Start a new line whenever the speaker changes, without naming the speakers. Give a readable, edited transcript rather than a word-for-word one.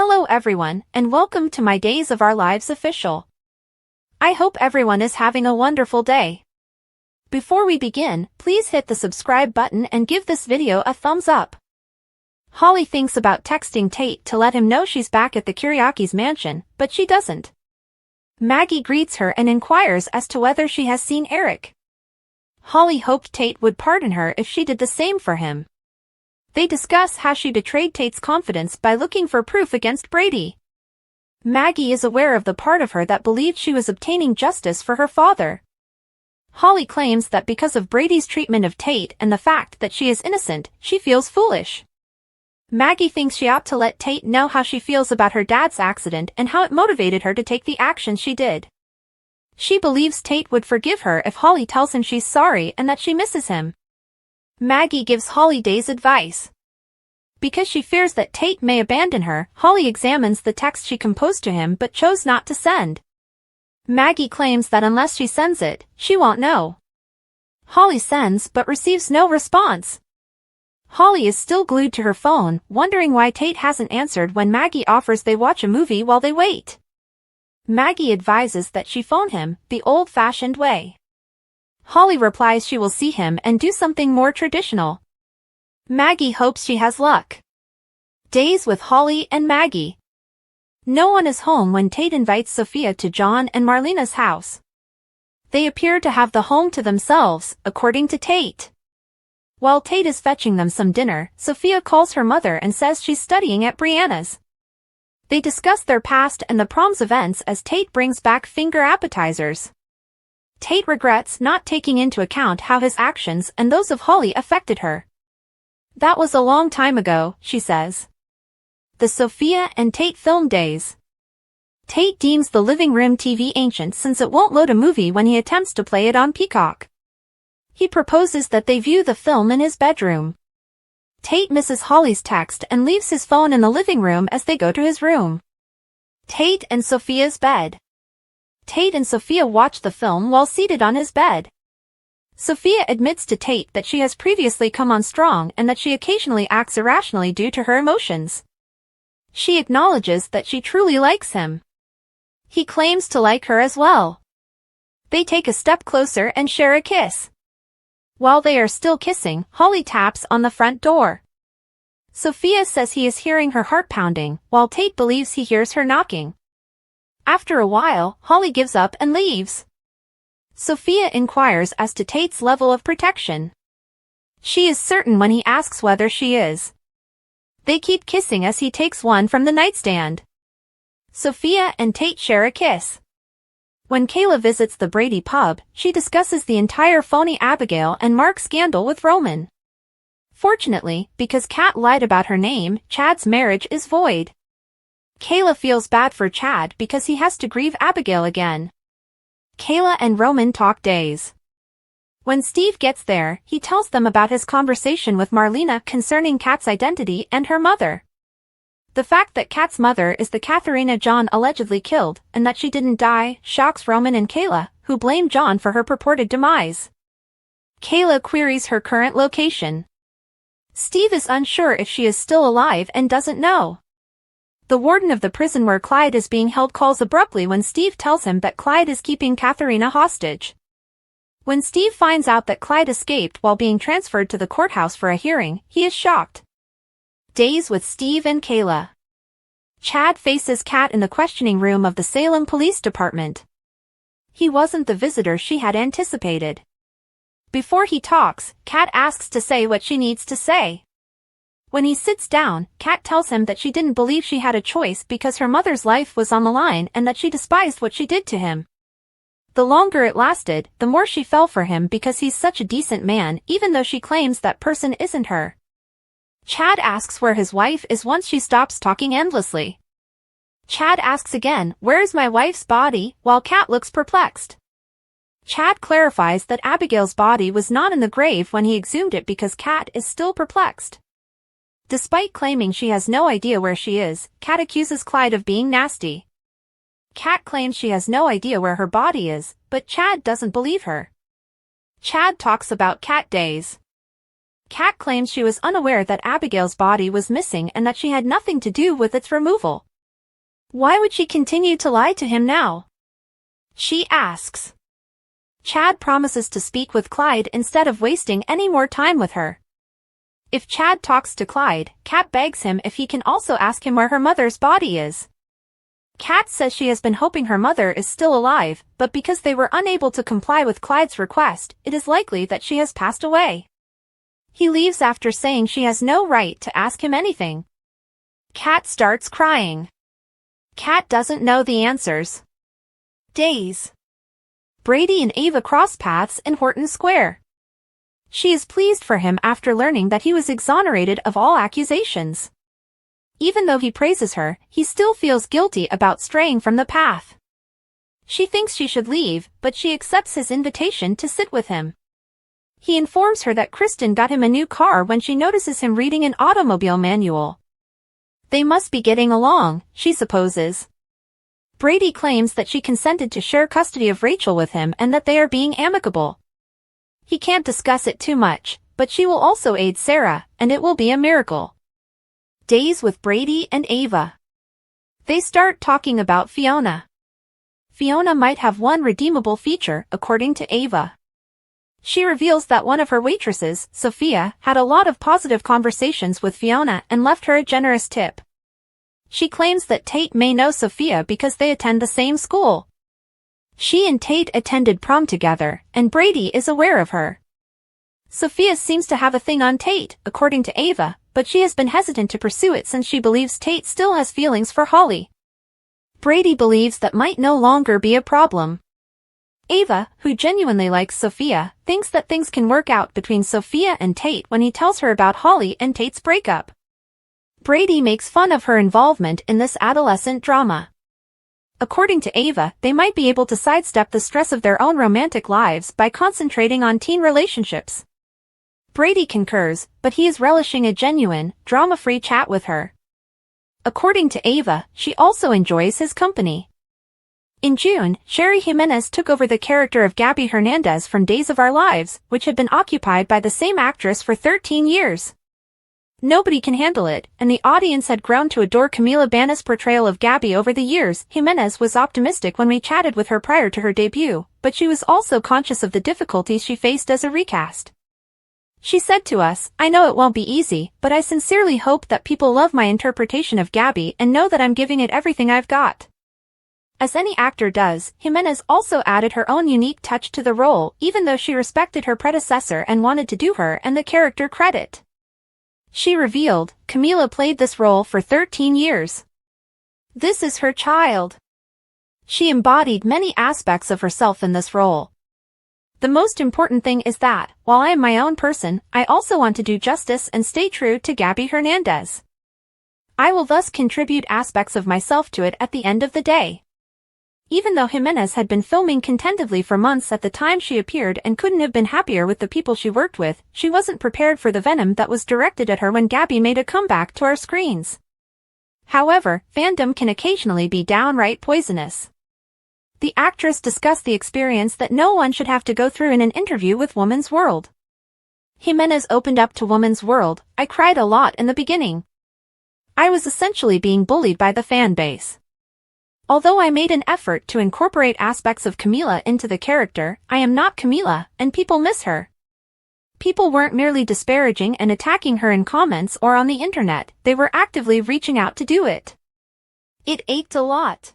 Hello everyone, and welcome to my Days of Our Lives official. I hope everyone is having a wonderful day. Before we begin, please hit the subscribe button and give this video a thumbs up. Holly thinks about texting Tate to let him know she's back at the Kiriakis' mansion, but she doesn't. Maggie greets her and inquires as to whether she has seen Eric. Holly hoped Tate would pardon her if she did the same for him. They discuss how she betrayed Tate's confidence by looking for proof against Brady. Maggie is aware of the part of her that believed she was obtaining justice for her father. Holly claims that because of Brady's treatment of Tate and the fact that she is innocent, she feels foolish. Maggie thinks she ought to let Tate know how she feels about her dad's accident and how it motivated her to take the action she did. She believes Tate would forgive her if Holly tells him she's sorry and that she misses him. Maggie gives Holly Day's advice. Because she fears that Tate may abandon her, Holly examines the text she composed to him but chose not to send. Maggie claims that unless she sends it, she won't know. Holly sends but receives no response. Holly is still glued to her phone, wondering why Tate hasn't answered when Maggie offers they watch a movie while they wait. Maggie advises that she phone him, the old-fashioned way. Holly replies she will see him and do something more traditional. Maggie hopes she has luck. Days with Holly and Maggie. No one is home when Tate invites Sophia to John and Marlena's house. They appear to have the home to themselves, according to Tate. While Tate is fetching them some dinner, Sophia calls her mother and says she's studying at Brianna's. They discuss their past and the prom's events as Tate brings back finger appetizers. Tate regrets not taking into account how his actions and those of Holly affected her. That was a long time ago, she says. The Sophia and Tate film days. Tate deems the living room TV ancient since it won't load a movie when he attempts to play it on Peacock. He proposes that they view the film in his bedroom. Tate misses Holly's text and leaves his phone in the living room as they go to his room. Tate and Sophia's bed. Tate and Sophia watch the film while seated on his bed. Sophia admits to Tate that she has previously come on strong and that she occasionally acts irrationally due to her emotions. She acknowledges that she truly likes him. He claims to like her as well. They take a step closer and share a kiss. While they are still kissing, Holly taps on the front door. Sophia says he is hearing her heart pounding, while Tate believes he hears her knocking. After a while, Holly gives up and leaves. Sophia inquires as to Tate's level of protection. She is certain when he asks whether she is. They keep kissing as he takes one from the nightstand. Sophia and Tate share a kiss. When Kayla visits the Brady pub, she discusses the entire phony Abigail and Mark scandal with Roman. Fortunately, because Kat lied about her name, Chad's marriage is void. Kayla feels bad for Chad because he has to grieve Abigail again. Kayla and Roman talk days. When Steve gets there, he tells them about his conversation with Marlena concerning Kat's identity and her mother. The fact that Kat's mother is the Katharina John allegedly killed, and that she didn't die, shocks Roman and Kayla, who blame John for her purported demise. Kayla queries her current location. Steve is unsure if she is still alive and doesn't know. The warden of the prison where Clyde is being held calls abruptly when Steve tells him that Clyde is keeping Katharina hostage. When Steve finds out that Clyde escaped while being transferred to the courthouse for a hearing, he is shocked. Days with Steve and Kayla. Chad faces Kat in the questioning room of the Salem Police Department. He wasn't the visitor she had anticipated. Before he talks, Kat asks to say what she needs to say. When he sits down, Kat tells him that she didn't believe she had a choice because her mother's life was on the line and that she despised what she did to him. The longer it lasted, the more she fell for him because he's such a decent man, even though she claims that person isn't her. Chad asks where his wife is once she stops talking endlessly. Chad asks again, "Where's my wife's body?" while Kat looks perplexed. Chad clarifies that Abigail's body was not in the grave when he exhumed it because Kat is still perplexed. Despite claiming she has no idea where she is, Kat accuses Clyde of being nasty. Kat claims she has no idea where her body is, but Chad doesn't believe her. Chad talks about Kat days. Kat claims she was unaware that Abigail's body was missing and that she had nothing to do with its removal. Why would she continue to lie to him now? She asks. Chad promises to speak with Clyde instead of wasting any more time with her. If Chad talks to Clyde, Kat begs him if he can also ask him where her mother's body is. Kat says she has been hoping her mother is still alive, but because they were unable to comply with Clyde's request, it is likely that she has passed away. He leaves after saying she has no right to ask him anything. Kat starts crying. Kat doesn't know the answers. Days. Brady and Ava cross paths in Horton Square. She is pleased for him after learning that he was exonerated of all accusations. Even though he praises her, he still feels guilty about straying from the path. She thinks she should leave, but she accepts his invitation to sit with him. He informs her that Kristen got him a new car when she notices him reading an automobile manual. They must be getting along, she supposes. Brady claims that she consented to share custody of Rachel with him and that they are being amicable. He can't discuss it too much, but she will also aid Sarah, and it will be a miracle. Days with Brady and Ava. They start talking about Fiona. Fiona might have one redeemable feature, according to Ava. She reveals that one of her waitresses, Sophia, had a lot of positive conversations with Fiona and left her a generous tip. She claims that Tate may know Sophia because they attend the same school. She and Tate attended prom together, and Brady is aware of her. Sophia seems to have a thing on Tate, according to Ava, but she has been hesitant to pursue it since she believes Tate still has feelings for Holly. Brady believes that might no longer be a problem. Ava, who genuinely likes Sophia, thinks that things can work out between Sophia and Tate when he tells her about Holly and Tate's breakup. Brady makes fun of her involvement in this adolescent drama. According to Ava, they might be able to sidestep the stress of their own romantic lives by concentrating on teen relationships. Brady concurs, but he is relishing a genuine, drama-free chat with her. According to Ava, she also enjoys his company. In June, Sherry Jimenez took over the character of Gabby Hernandez from Days of Our Lives, which had been occupied by the same actress for 13 years. Nobody can handle it, and the audience had grown to adore Camila Banus' portrayal of Gabby over the years. Jimenez was optimistic when we chatted with her prior to her debut, but she was also conscious of the difficulties she faced as a recast. She said to us, "I know it won't be easy, but I sincerely hope that people love my interpretation of Gabby and know that I'm giving it everything I've got." As any actor does, Jimenez also added her own unique touch to the role, even though she respected her predecessor and wanted to do her and the character credit. She revealed, Camila played this role for 13 years. This is her child. She embodied many aspects of herself in this role. The most important thing is that, while I am my own person, I also want to do justice and stay true to Gabby Hernandez. I will thus contribute aspects of myself to it at the end of the day. Even though Jimenez had been filming contentedly for months at the time she appeared and couldn't have been happier with the people she worked with, she wasn't prepared for the venom that was directed at her when Gabby made a comeback to our screens. However, fandom can occasionally be downright poisonous. The actress discussed the experience that no one should have to go through in an interview with Woman's World. Jimenez opened up to Woman's World. "I cried a lot in the beginning. I was essentially being bullied by the fan base. Although I made an effort to incorporate aspects of Camila into the character, I am not Camila, and people miss her." People weren't merely disparaging and attacking her in comments or on the internet, they were actively reaching out to do it. It ached a lot.